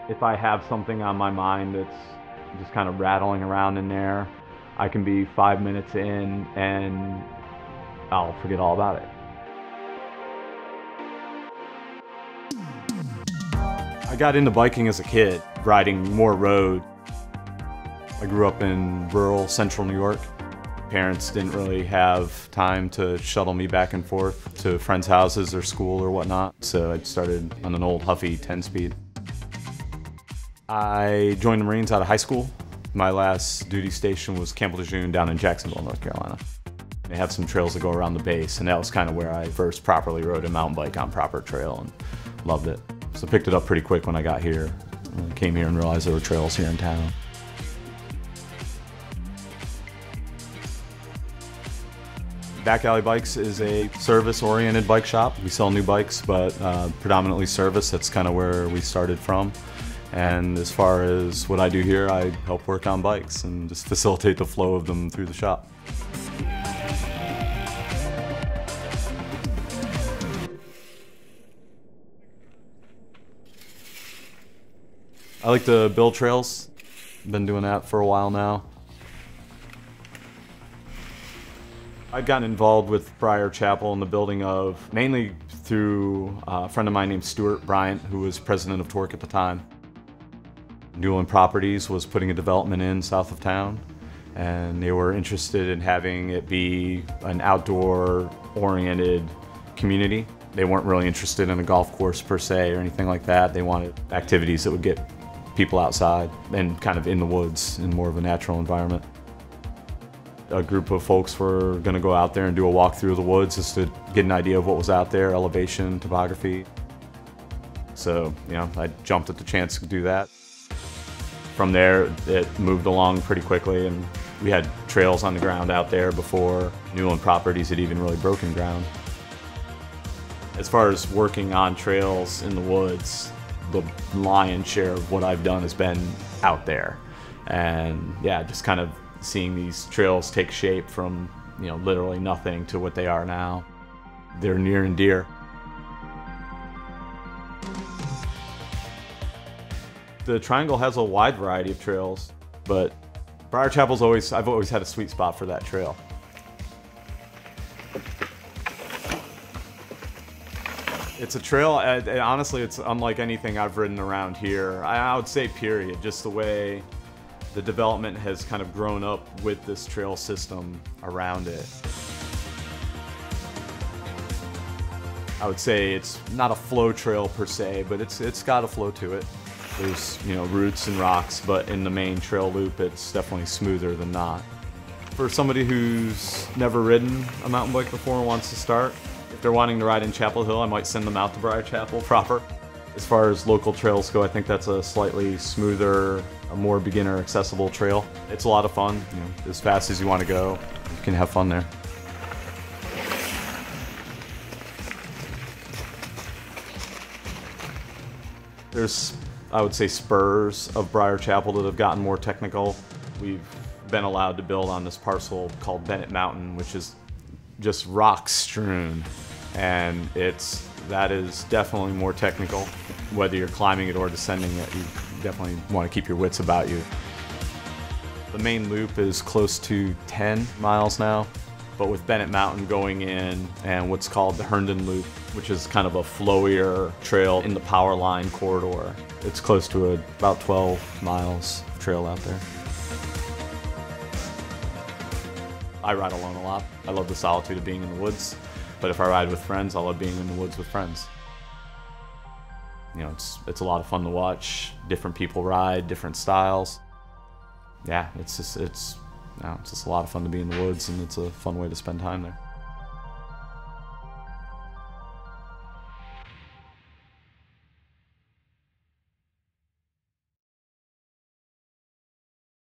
If I have something on my mind that's just kind of rattling around in there, I can be 5 minutes in and I'll forget all about it. I got into biking as a kid, riding more road. I grew up in rural central New York. Parents didn't really have time to shuttle me back and forth to friends' houses or school or whatnot, so I started on an old Huffy 10-speed. I joined the Marines out of high school. My last duty station was Camp Lejeune down in Jacksonville, North Carolina. They have some trails that go around the base, and that was kind of where I first properly rode a mountain bike on proper trail and loved it. So picked it up pretty quick when I got here. I came here and realized there were trails here in town. Back Alley Bikes is a service-oriented bike shop. We sell new bikes, but predominantly service. That's kind of where we started from. And as far as what I do here, I help work on bikes and just facilitate the flow of them through the shop. I like to build trails. Been doing that for a while now. I've gotten involved with Briar Chapel in the building of, mainly through a friend of mine named Stuart Bryant, who was president of Torque at the time. Newland Properties was putting a development in south of town, and they were interested in having it be an outdoor-oriented community. They weren't really interested in a golf course per se or anything like that. They wanted activities that would get people outside and kind of in the woods in more of a natural environment. A group of folks were going to go out there and do a walk through the woods just to get an idea of what was out there, elevation, topography. So, I jumped at the chance to do that. From there, it moved along pretty quickly, and we had trails on the ground out there before Newland Properties had even really broken ground. As far as working on trails in the woods, the lion's share of what I've done has been out there. And yeah, just kind of seeing these trails take shape from, literally nothing to what they are now. They're near and dear. The Triangle has a wide variety of trails, but Briar Chapel's I've always had a sweet spot for that trail. It's a trail, honestly, it's unlike anything I've ridden around here. I would say period, just the way the development has kind of grown up with this trail system around it. I would say it's not a flow trail per se, but it's got a flow to it. There's, roots and rocks, but in the main trail loop, it's definitely smoother than not. For somebody who's never ridden a mountain bike before and wants to start, if they're wanting to ride in Chapel Hill, I might send them out to Briar Chapel proper. As far as local trails go, I think that's a slightly smoother, a more beginner accessible trail. It's a lot of fun, as fast as you want to go, you can have fun there. There's, I would say, spurs of Briar Chapel that have gotten more technical. We've been allowed to build on this parcel called Bennett Mountain, which is just rock strewn, and that is definitely more technical. Whether you're climbing it or descending it, you definitely want to keep your wits about you. The main loop is close to 10 miles now, but with Bennett Mountain going in and what's called the Herndon Loop, which is kind of a flowier trail in the power line corridor, it's close to about 12 miles of trail out there. I ride alone a lot. I love the solitude of being in the woods, but if I ride with friends, I love being in the woods with friends. It's a lot of fun to watch different people ride, different styles. Yeah, it's just a lot of fun to be in the woods, and it's a fun way to spend time there.